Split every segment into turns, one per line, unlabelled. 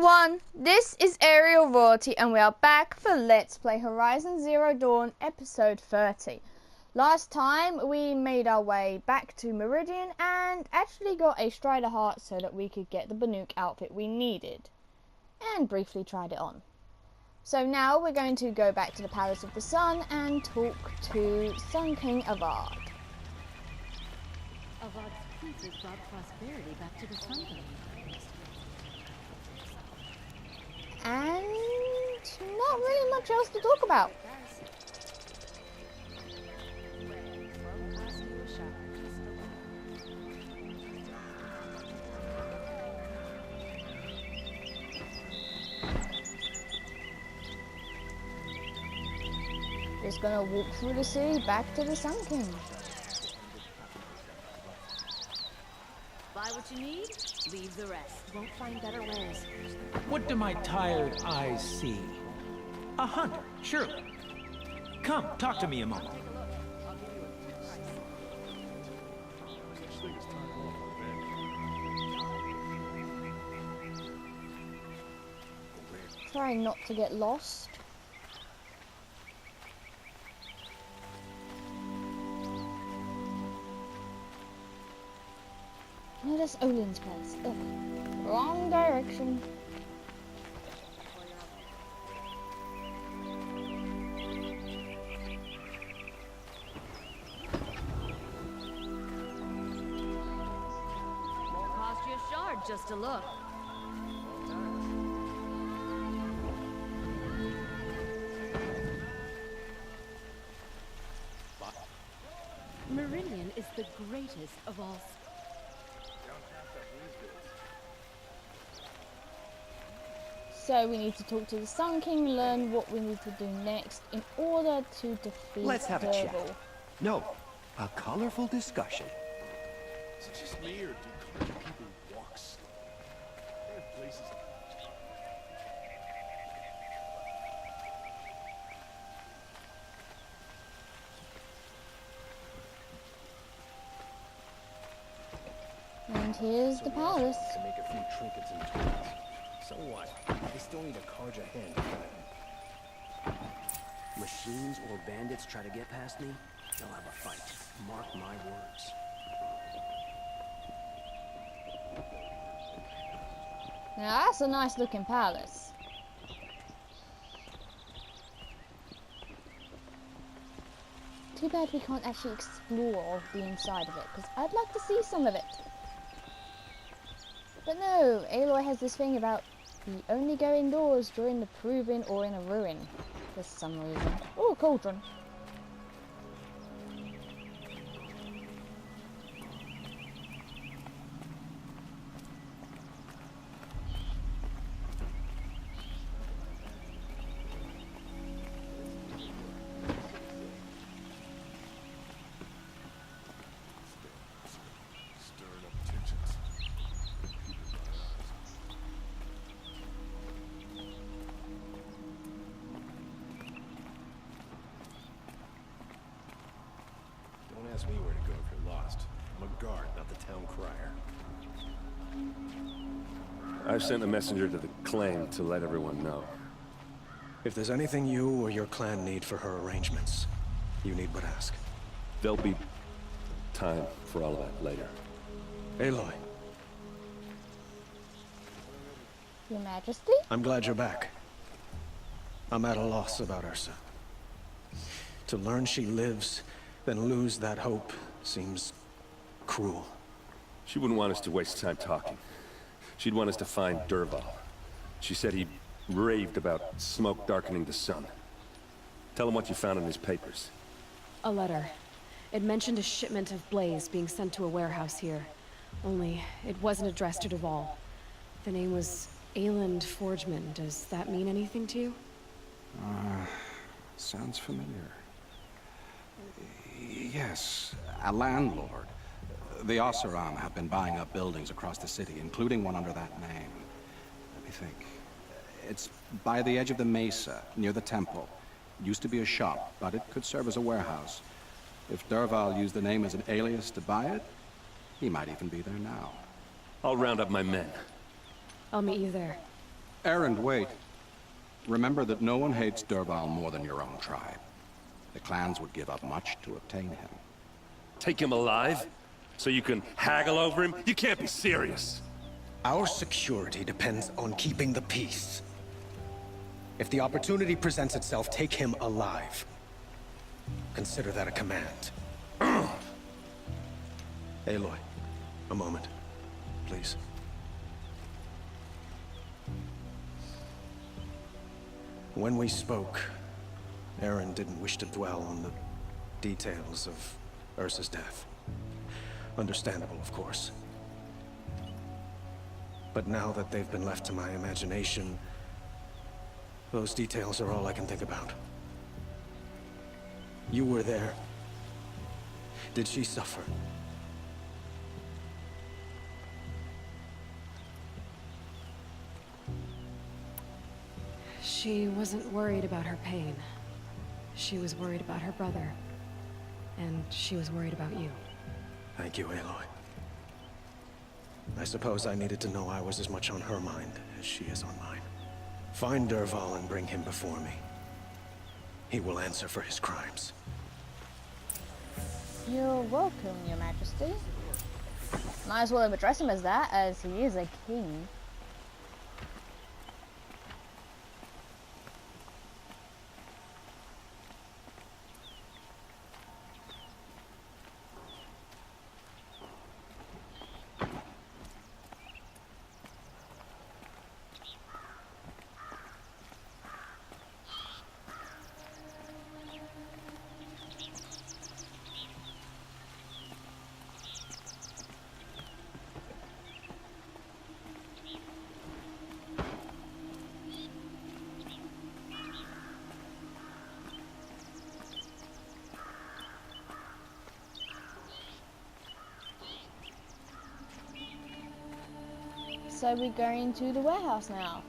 everyone, this is Aerial Royalty and we are back for Let's Play Horizon Zero Dawn episode 30. Last time we made our way back to Meridian and actually got a Strider Heart so that we could get the Banuk outfit we needed. And briefly tried it on. So now we're going to go back to the Palace of the Sun and talk to Sun-King Avad.
Avad's pieces brought prosperity back to the Sun-King.
And not really much else to talk about. Just gonna walk through the sea back to the Sun-King.
Buy what you need, leave the rest. Won't find better ways.
What do my tired eyes see? A hunter, surely. Come, talk to me a moment.
Try not to get lost. No, that's Olin's place. Ugh. Wrong direction.
Won't cost you a shard just to look. Meridian is the greatest of all.
So we need to talk to the Sun-King, learn what we need to do next in order to defeat
Let's have a
Dervahl.
chat. No, a colorful discussion.
Is it just me, or do country people walk slow? They have places.
And here's the palace.
To make a few trinkets and toys. So what? They still need a Karja hand to fight them.
Machines or bandits try to get past me, they'll have a fight. Mark my words.
Now that's a nice looking palace. Too bad we can't actually explore the inside of it, because I'd like to see some of it. But no, Aloy has this thing about you only go indoors during the proving or in a ruin, for some reason. Oh, cauldron.
Stirring up tensions. Don't ask me where to go if you're lost. I'm a guard, not the town crier.
I've sent a messenger to the clan to let everyone know.
If there's anything you or your clan need for her arrangements, you need but ask.
There'll be time for all of that later.
Aloy,
Your Majesty?
I'm glad you're back. I'm at a loss about Ursa. To learn she lives, then lose that hope seems cruel.
She wouldn't want us to waste time talking. She'd want us to find Dervahl. She said he raved about smoke darkening the sun. Tell him what you found in his papers.
A letter. It mentioned a shipment of blaze being sent to a warehouse here. Only, it wasn't addressed to Dervahl. The name was Ayland Forgeman. Does that mean anything to you?
Sounds familiar. Yes, a landlord. The Oseram have been buying up buildings across the city, including one under that name. Let me think. It's by the edge of the mesa, near the temple. Used to be a shop, but it could serve as a warehouse. If Dervahl used the name as an alias to buy it, he might even be there now.
I'll round up my men.
I'll meet you there.
Errand, wait. Remember that no one hates Dervahl more than your own tribe. The clans would give up much to obtain him.
Take him alive? So you can haggle over him? You can't be serious.
Our security depends on keeping the peace. If the opportunity presents itself, take him alive. Consider that a command. Aloy, a moment, please. When we spoke, Aaron didn't wish to dwell on the details of Ursa's death. Understandable, of course. But now that they've been left to my imagination, those details are all I can think about. You were there. Did she suffer?
She wasn't worried about her pain. She was worried about her brother. And she was worried about you.
Thank you, Aloy. I suppose I needed to know I was as much on her mind as she is on mine. Find Dervahl and bring him before me. He will answer for his crimes.
You're welcome, Your Majesty. Might as well address him as that, as he is a king. So we're going to the warehouse now.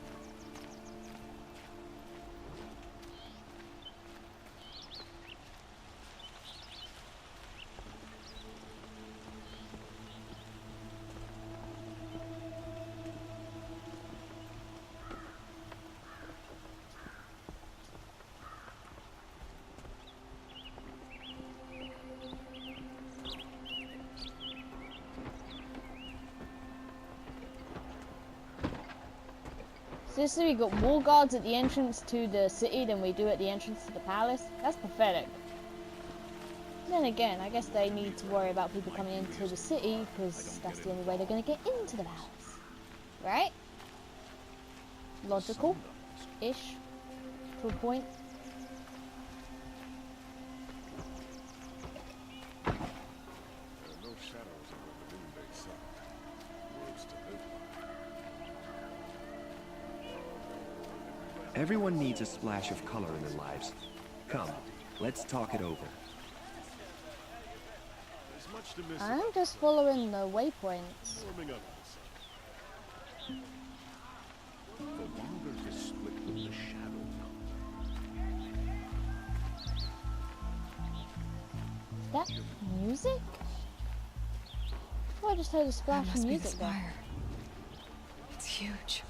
Seriously, we got more guards at the entrance to the city than we do at the entrance to the palace. That's pathetic. Then again, I guess they need to worry about people coming into the city because that's the only way they're going to get into the palace. Right? Logical-ish, to a point.
Everyone needs a splash of color in their lives. Come, let's talk it over.
I'm just following the waypoints. Is that music? Oh, I just heard a splash of music there.
It's huge.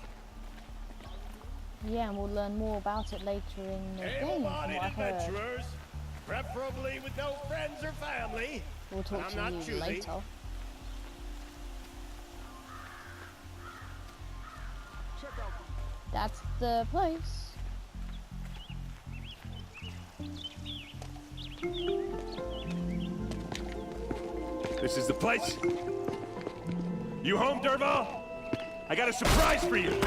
Yeah, and we'll learn more about it later in the game, from what I've heard.
Preferably with no friends or family.
We'll talk to you later. That's the place.
This is the place? You home, Dervahl? I got a surprise for you!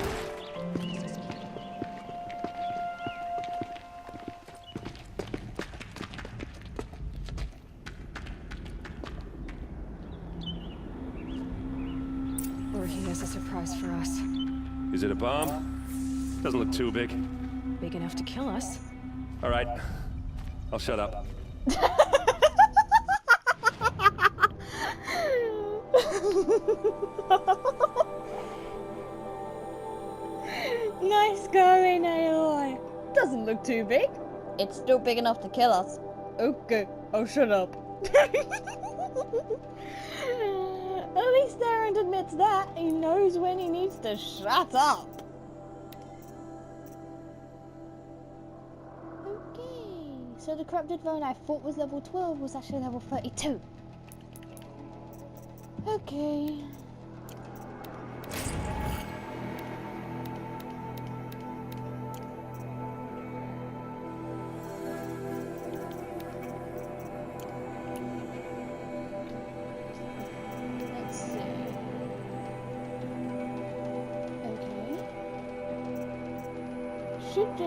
Or he has a surprise for us.
Is it a bomb? Doesn't look too big.
Big enough to kill us.
All right, I'll shut up.
Nice going, Aloy. Doesn't look too big. It's still big enough to kill us. Okay, I'll shut up. At least Aaron admits that. He knows when he needs to shut up. So the corrupted phone I thought was level 12 was actually level 32. Okay. Let's see. Okay. Shouldn't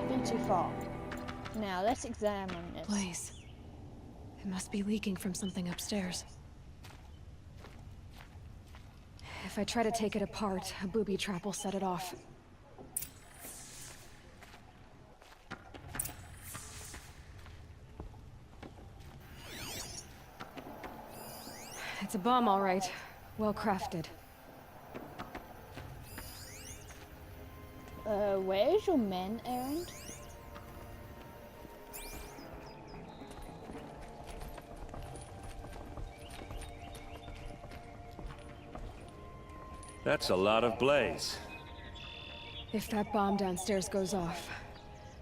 be too far. Now, let's examine this.
Blaze. It must be leaking from something upstairs. If I try to take it apart, a booby trap will set it off. It's a bomb, all right. Well crafted.
Where is your men errand?
That's a lot of blaze.
If that bomb downstairs goes off,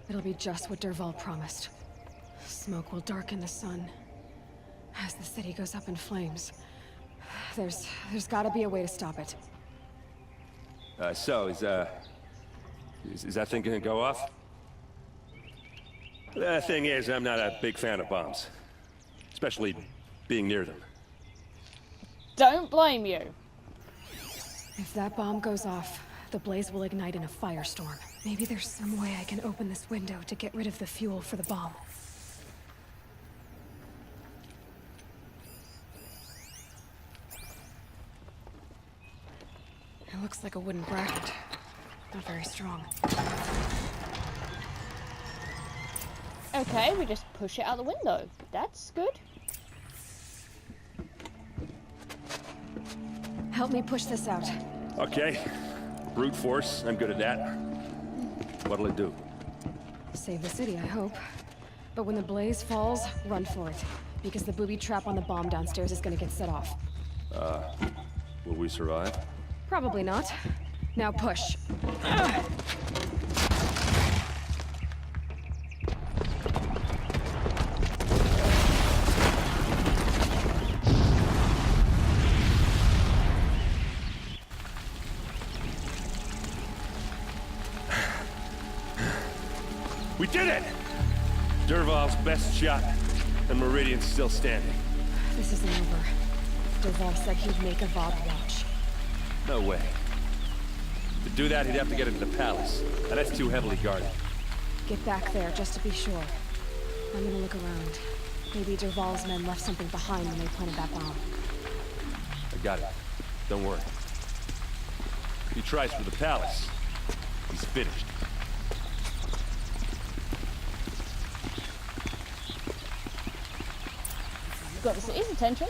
it'll be just what Dervahl promised. Smoke will darken the sun. As the city goes up in flames. There's gotta be a way to stop it.
So, is that thing gonna go off? The thing is, I'm not a big fan of bombs. Especially being near them.
Don't blame you.
If that bomb goes off, the blaze will ignite in a firestorm. Maybe there's some way I can open this window to get rid of the fuel for the bomb. It looks like a wooden bracket. Not very strong.
Okay, we just push it out the window. That's good.
Help me push this out.
Okay. Brute force, I'm good at that. What'll it do?
Save the city, I hope. But when the blaze falls, run for it. Because the booby trap on the bomb downstairs is gonna get set off.
Will we survive?
Probably not. Now push.
We did it! Dervahl's best shot, and Meridian's still standing.
This isn't over. Dervahl said he'd make Avad watch.
No way. To do that, he'd have to get into the palace, and that's too heavily guarded.
Get back there, just to be sure. I'm gonna look around. Maybe Dervahl's men left something behind when they planted that bomb.
I got it. Don't worry. If he tries for the palace, he's finished.
Got the city's attention.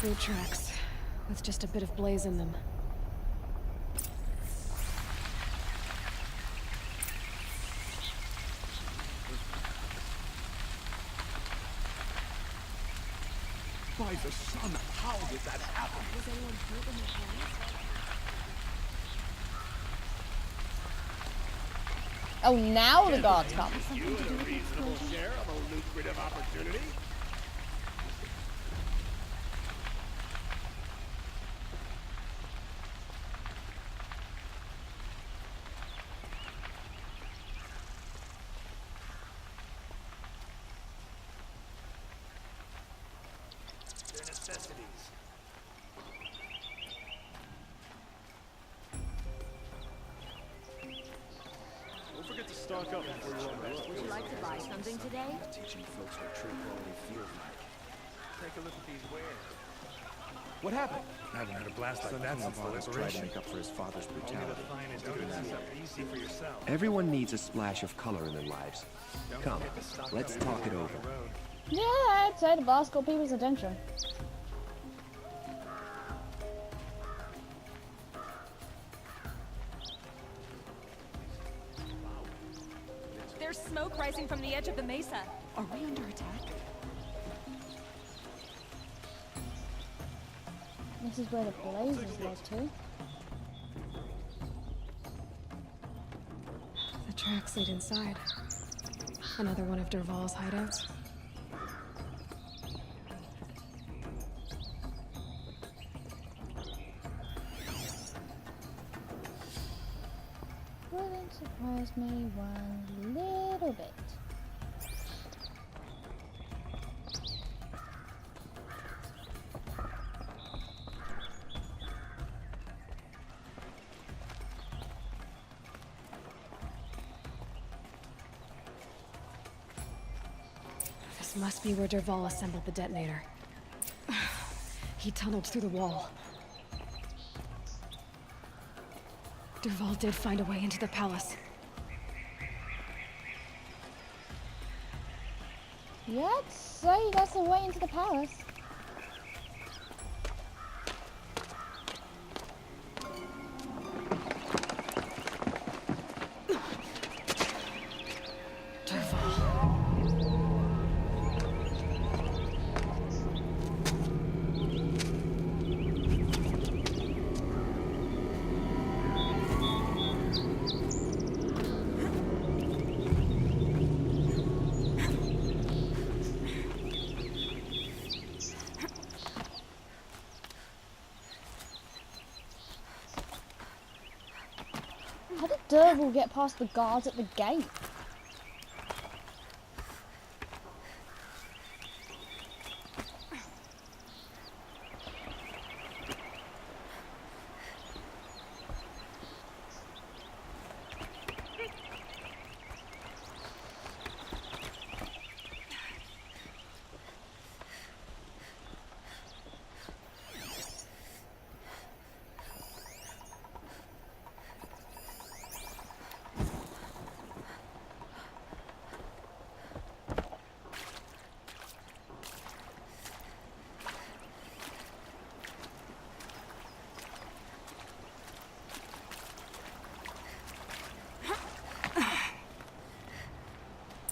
Boot tracks, with just a bit of blaze in them.
By the sun, how did that happen? Was anyone hurt in the hands?
Oh, now the guards come.
You had a reasonable share of a lucrative opportunity. Their necessities. Don't forget to stock up before you unmask.
Would you like to buy something today?
Teaching folks what true quality feels like.
Take a look at these wares. What happened? I haven't had a blast like that since the
Sun-King Avad tried to
liberation.
make up for his father's
Only
brutality.
the finest do this up easy for yourself.
Everyone needs a splash of color in their lives. Come, let's talk it over.
Yeah, I'd say the boss got people's attention.
There's smoke rising from the edge of the mesa. Are we under attack?
This is where the blaze is led to.
tracks lead inside. Another one of Dervahl's hideouts.
Wouldn't surprise me one little bit.
This must be where Dervahl assembled the detonator. He tunneled through the wall. Dervahl did find a way into the palace.
Yep, so that's the way into the palace. How did Dervahl get past the guards at the gate?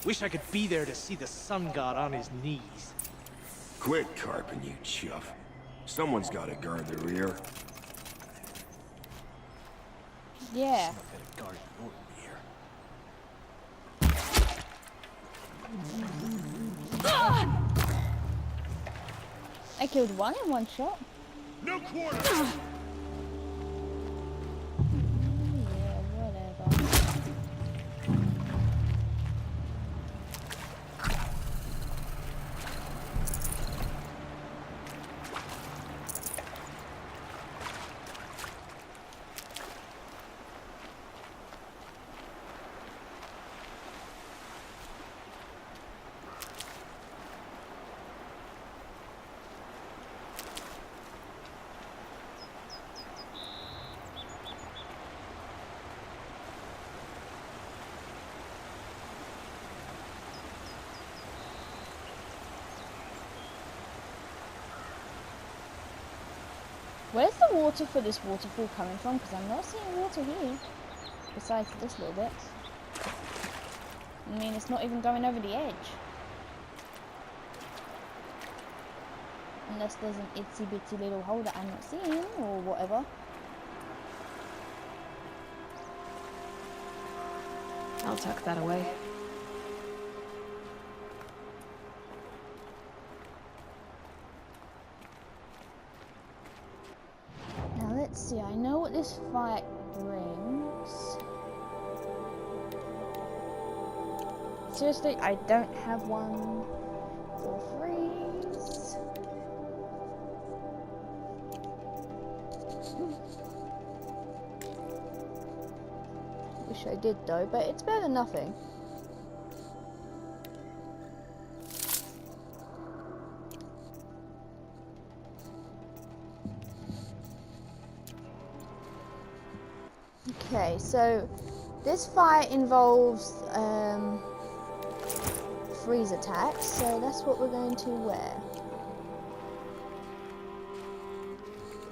Wish I could be there to see the sun god on his knees.
Quit carping, you chuff. Someone's gotta guard the rear.
Yeah.
Someone better guard your rear.
I killed one in one shot.
No quarter!
Yeah, whatever. Where's the water for this waterfall coming from? Because I'm not seeing water here. Besides this little bit. I mean, it's not even going over the edge. Unless there's an itsy bitsy little hole that I'm not seeing, or whatever.
I'll tuck that away.
Now let's see, I know what this fight brings. Seriously, I don't have one for freeze. Wish I did though, but it's better than nothing. Okay, so this fight involves freeze attacks, so that's what we're going to wear.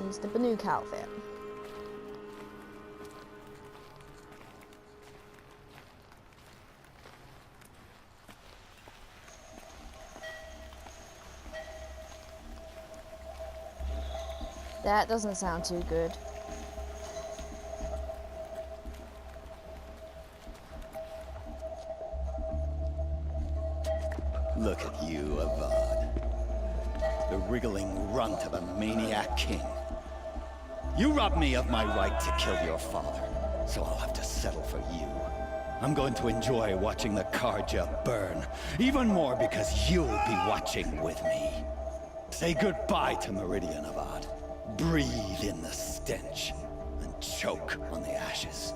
Is the Banuk outfit. That doesn't sound too good.
Look at you, Avad. The wriggling runt of a maniac king. You robbed me of my right to kill your father, so I'll have to settle for you. I'm going to enjoy watching the Karja burn, even more because you'll be watching with me. Say goodbye to Meridian, Avad. Breathe in the stench, and choke on the ashes.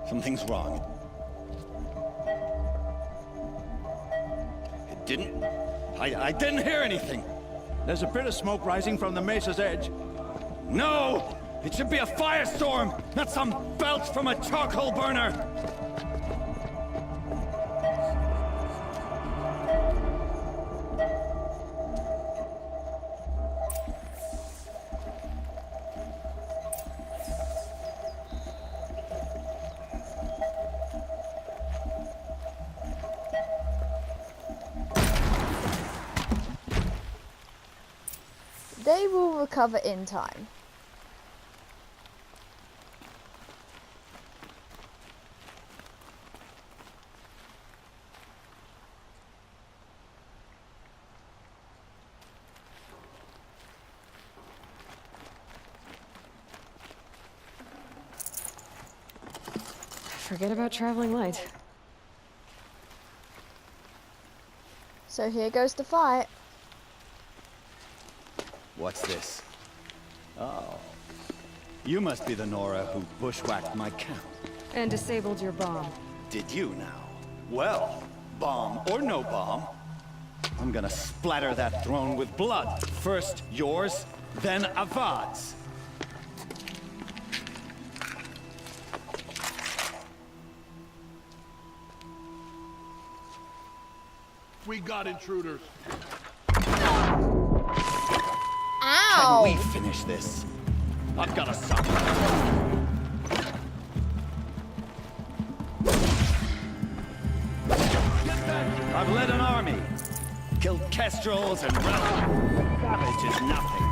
Something's wrong. It didn't... I didn't hear anything.
There's a bit of smoke rising from the mesa's edge.
No! It should be a firestorm, not some belch from a charcoal burner!
They will recover in time.
Forget about traveling light.
So here goes the fight.
What's this? Oh. You must be the Nora who bushwhacked my camp.
And disabled your bomb.
Did you now? Well, bomb or no bomb, I'm gonna splatter that throne with blood. First yours, then Avad's.
We got intruders.
Ow!
Can we finish this? I've got a son. I've led an army. Killed kestrels and rebels. Savage is nothing.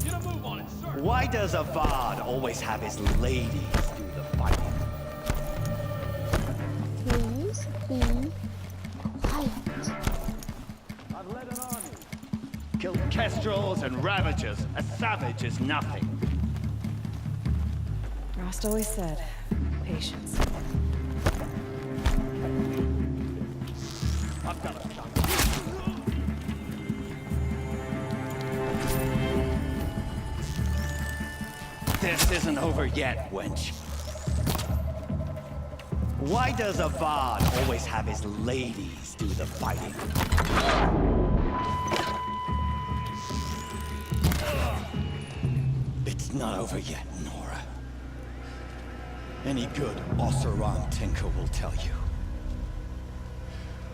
Get a move on it, sir.
Why does Avad always have his ladies do the fighting?
Please be quiet.
I've led an army. Killed kestrels and ravagers. A savage is nothing.
Rost always said, patience.
I've got a son. This isn't over yet, wench. Why does Avad always have his ladies do the fighting? It's not over yet, Nora. Any good Oseram tinker will tell you.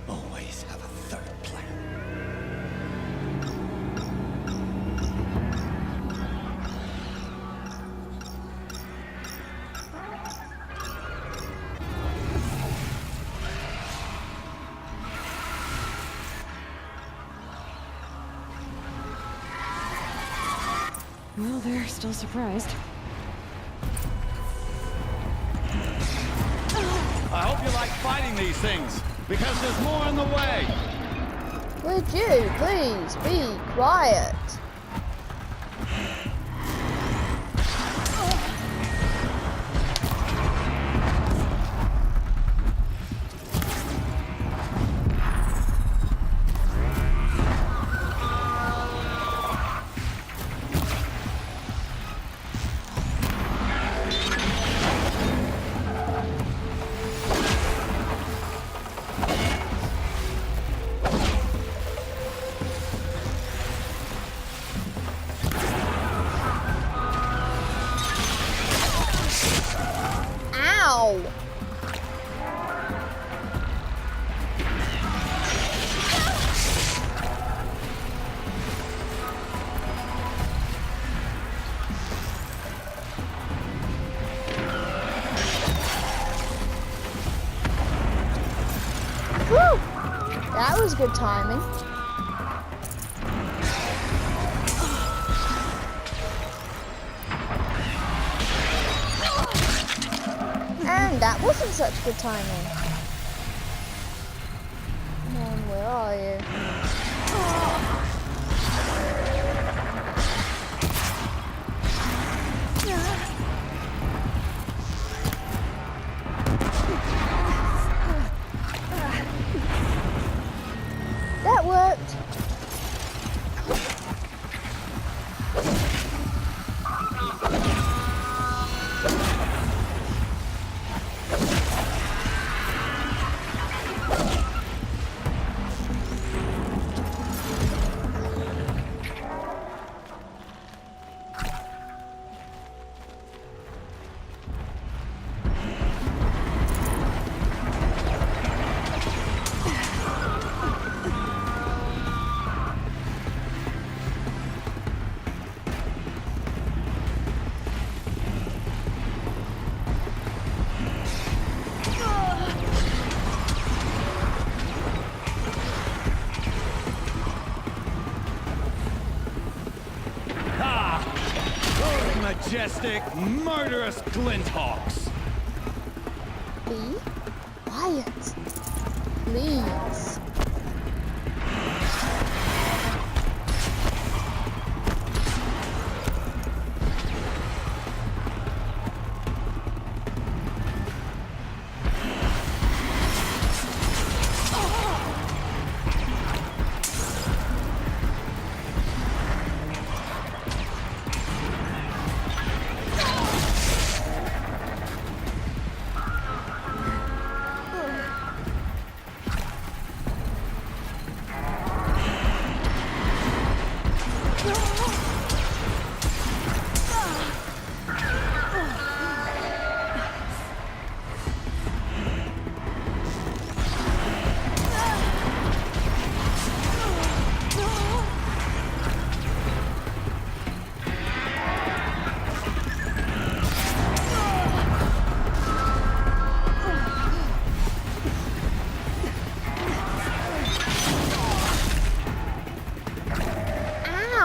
Always have a third plan.
Well, they're still surprised.
I hope you like fighting these things, because there's more on the way.
Would you please be quiet? Ow! Whew! That was good timing. Damn, that wasn't such good timing. Come on, where are you? That worked.
Majestic, murderous Glinthawks!
Be quiet, please.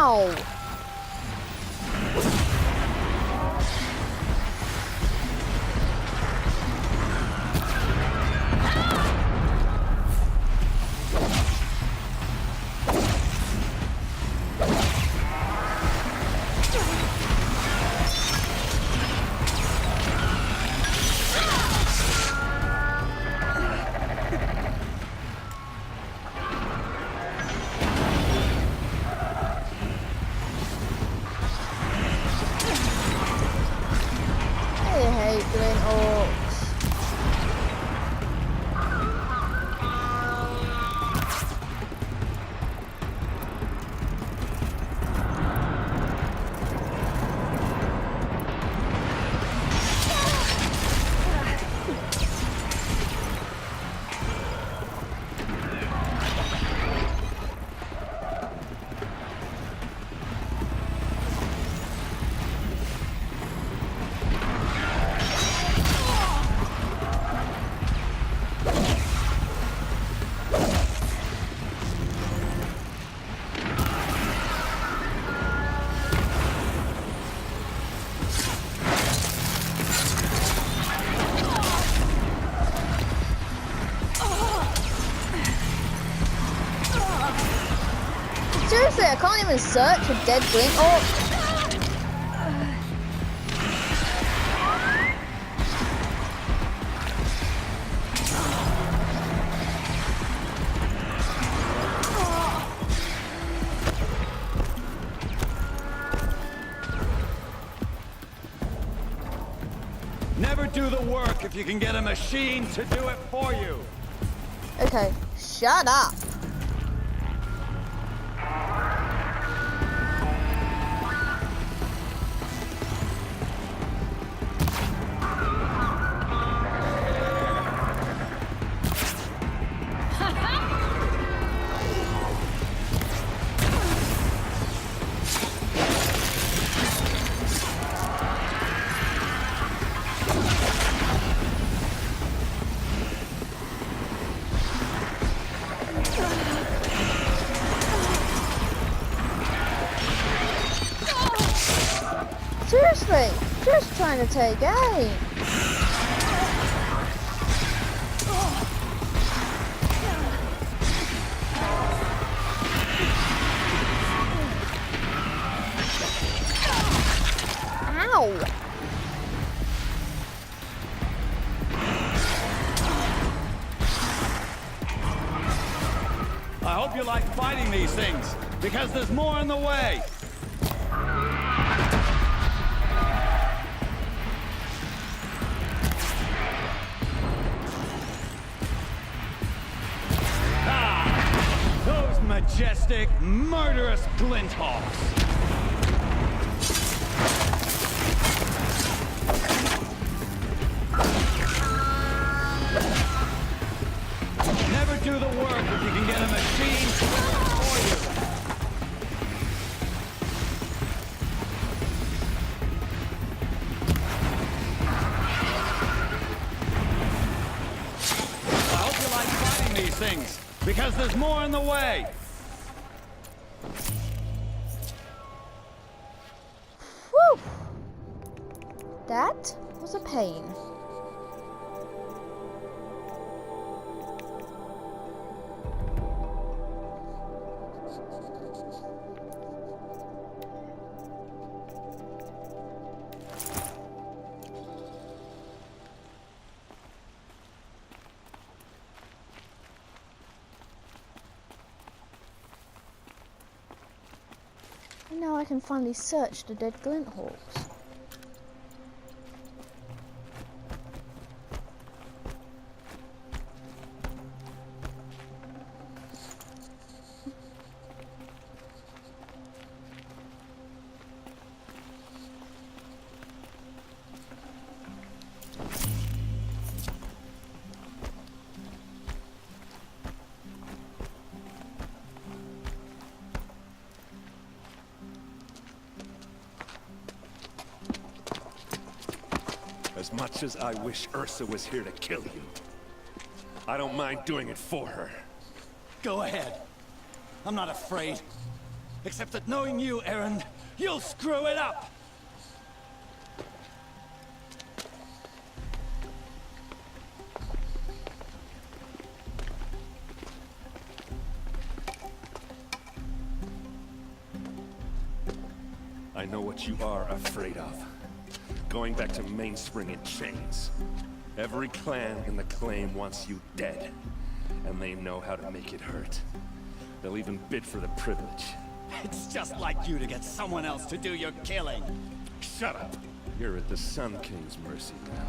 Ow! Seriously, I can't even search a dead glint. Oh!
Never do the work if you can get a machine to do it for you.
Okay, shut up. Seriously, just trying to take aim.
hope you like fighting these things, because there's more in the way. Ah! Those majestic, murderous glinthawks! Never do the work if you can get a machine to do it for you. I hope you like fighting these things, because there's more in the way.
Whew! That was a pain. Now I can finally search the dead glinthawks.
As much as I wish Ursa was here to kill you, I don't mind doing it for her.
Go ahead. I'm not afraid. Except that knowing you, Aaron, you'll screw it up!
I know what you are afraid of. Going back to Mainspring in chains. Every clan in the claim wants you dead. And they know how to make it hurt. They'll even bid for the privilege.
It's just like you to get someone else to do your killing.
Shut up! You're at the Sun-King's mercy now.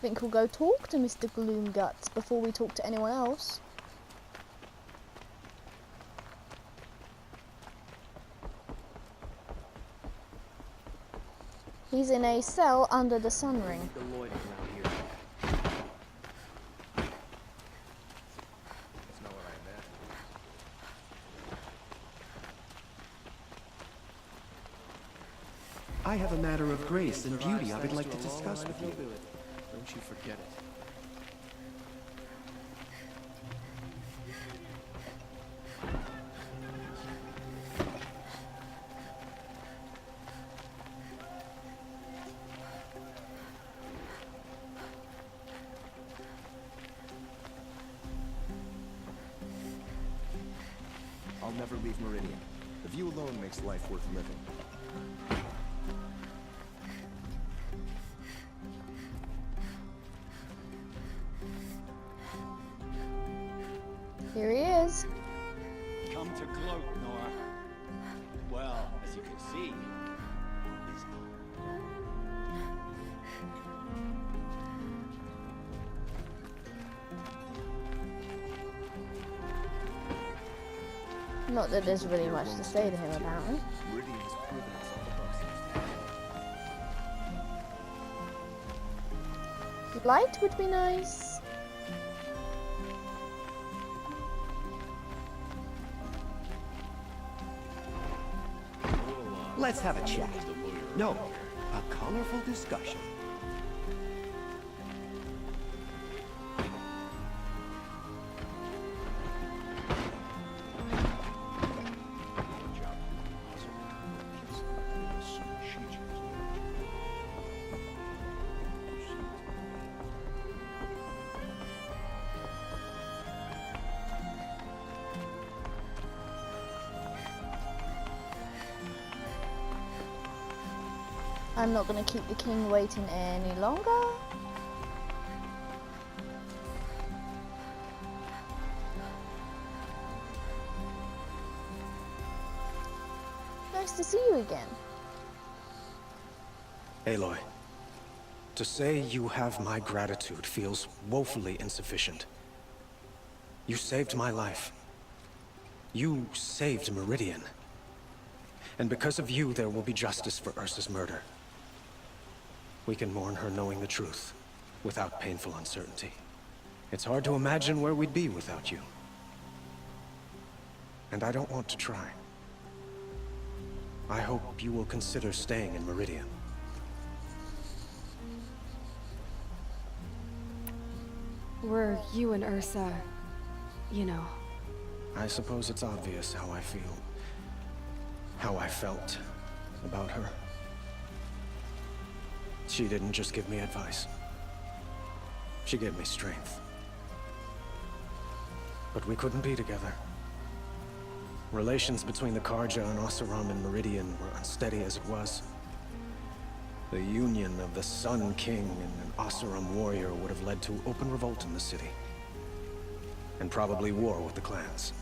Think we'll go talk to Mr. Gloomguts before we talk to anyone else. He's in a cell under the Sun Ring.
I have a matter of grace and beauty I would like to discuss with you.
Don't you forget it. I'll never leave Meridian. The view alone makes life worth living.
Here he is.
Come to gloat, Nora. Well, as you can see, he's
Not that there's really much to say to him about him.
Meridian has proven itself above.
Light would be nice.
Let's have a chat. No, a colorful discussion.
I'm not going to keep the king waiting any longer. Nice to see you again.
Aloy, to say you have my gratitude feels woefully insufficient. You saved my life. You saved Meridian. And because of you, there will be justice for Ursa's murder. We can mourn her knowing the truth, without painful uncertainty. It's hard to imagine where we'd be without you. And I don't want to try. I hope you will consider staying in Meridian.
Were you and Ursa, you know?
I suppose it's obvious how I feel. How I felt about her. She didn't just give me advice. She gave me strength. But we couldn't be together. Relations between the Karja and Oseram and Meridian were unsteady as it was. The union of the Sun-King and an Oseram warrior would have led to open revolt in the city. And probably war with the clans.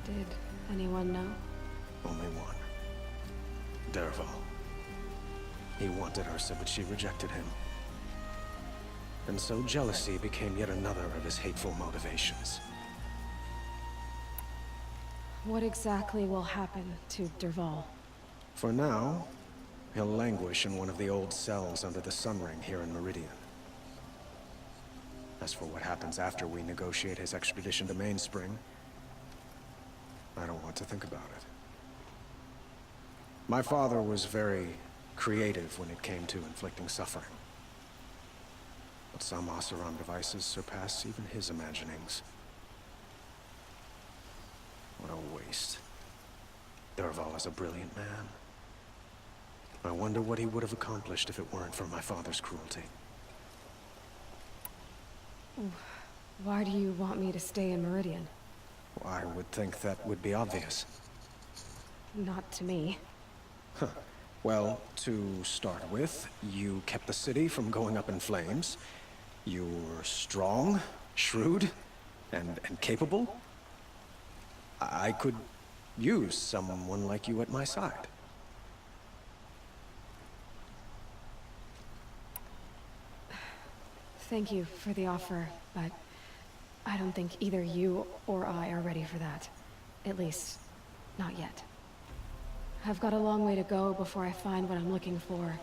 Did anyone know?
Only one. Dervahl. He wanted Ursa, but she rejected him. And so jealousy became yet another of his hateful motivations.
What exactly will happen to Dervahl?
For now, he'll languish in one of the old cells under the Sun Ring here in Meridian. As for what happens after we negotiate his extradition to Mainspring, I don't want to think about it. My father was very creative when it came to inflicting suffering. But some Oseram devices surpass even his imaginings. What a waste. Dervahl is a brilliant man. I wonder what he would have accomplished if it weren't for my father's cruelty.
Why do you want me to stay in Meridian?
Well, I would think that would be obvious.
Not to me.
Huh. Well, to start with, you kept the city from going up in flames. You were strong, shrewd, and capable. I could use someone like you at my side.
Thank you for the offer, but I don't think either you or I are ready for that. At least, not yet. I've got a long way to go before I find what I'm looking for,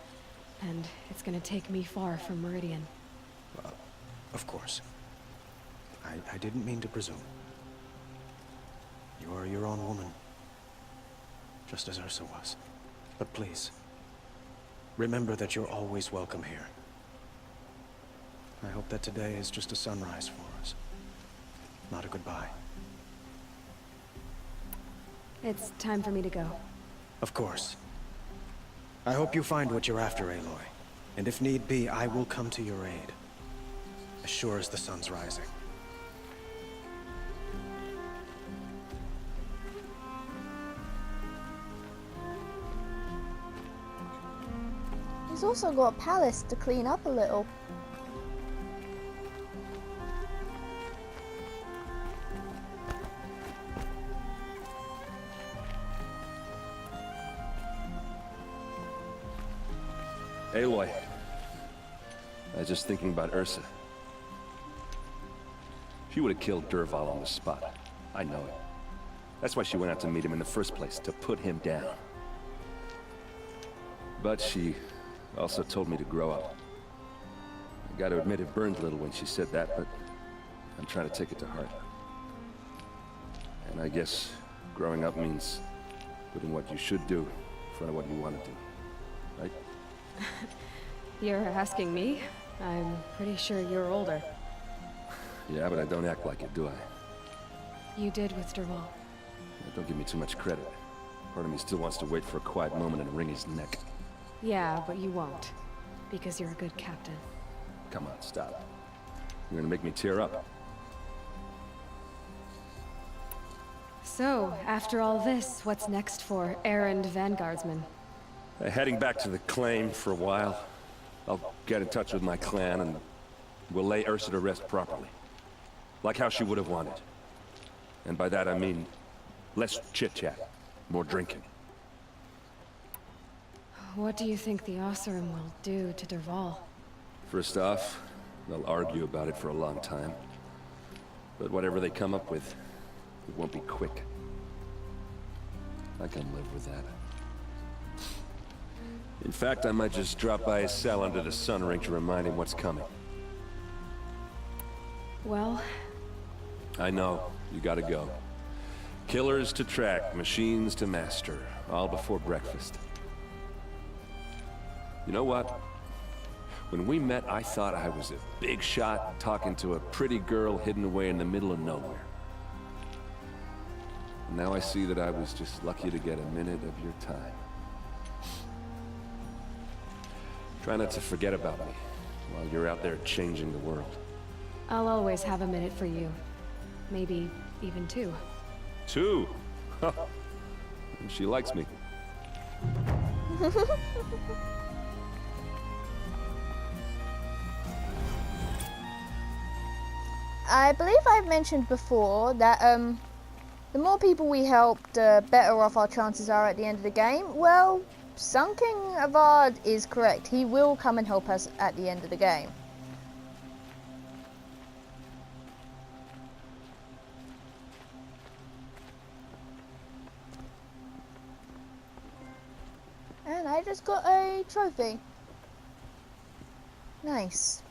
and it's gonna take me far from Meridian.
Well, of course. I didn't mean to presume. You are your own woman, just as Ursa was. But please, remember that you're always welcome here. I hope that today is just a sunrise for us, not a goodbye.
It's time for me to go.
Of course. I hope you find what you're after, Aloy. And if need be, I will come to your aid. As sure as the sun's rising.
He's also got a palace to clean up a little.
Aloy, I was just thinking about Ursa. She would have killed Dervahl on the spot. I know it. That's why she went out to meet him in the first place, to put him down. But she also told me to grow up. I gotta admit it burned a little when she said that, but I'm trying to take it to heart. And I guess growing up means putting what you should do in front of what you want to do, right?
You're asking me? I'm pretty sure you're older.
Yeah, but I don't act like it, do I?
You did with Dervahl.
Don't give me too much credit. Part of me still wants to wait for a quiet moment and wring his neck.
Yeah, but you won't. Because you're a good captain.
Come on, stop. You're gonna make me tear up.
So, after all this, what's next for errand vanguardsman?
Heading back to the claim for a while. I'll get in touch with my clan and we'll lay Ursa to rest properly. Like how she would have wanted. And by that I mean less chit-chat, more drinking.
What do you think the Oseram will do to Dervahl?
First off, they'll argue about it for a long time. But whatever they come up with, it won't be quick. I can live with that. In fact, I might just drop by his cell under the sun ring to remind him what's coming.
Well...
I know. You gotta go. Killers to track, machines to master. All before breakfast. You know what? When we met, I thought I was a big shot talking to a pretty girl hidden away in the middle of nowhere. And now I see that I was just lucky to get a minute of your time. Try not to forget about me while you're out there changing the world.
I'll always have a minute for you. Maybe even two.
Two? She likes me.
I believe I've mentioned before that the more people we help, the better off our chances are at the end of the game. Well, Sun-King Avad is correct. He will come and help us at the end of the game. And I just got a trophy. Nice.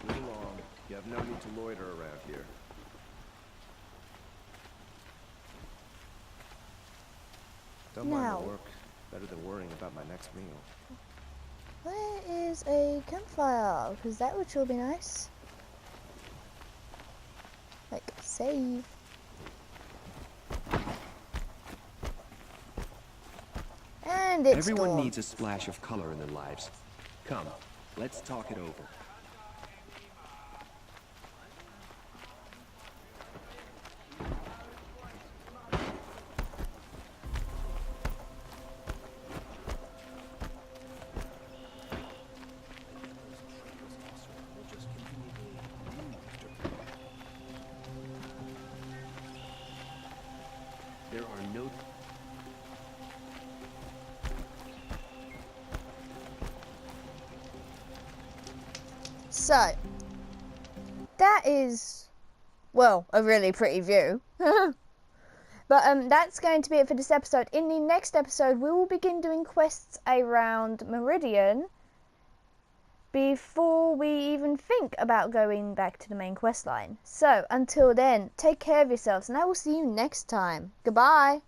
Move along. You have no need to loiter around here. Don't mind
Now.
the work. Better than worrying about my next meal.
Where is a campfire? Because that would sure be nice. Like, save. And it's
Everyone
gone.
needs a splash of color in their lives. Come, let's talk it over. There are no...
So, that is, well, a really pretty view. But that's going to be it for this episode. In the next episode, we will begin doing quests around Meridian before we even think about going back to the main quest line. So, until then, take care of yourselves, and I will see you next time. Goodbye!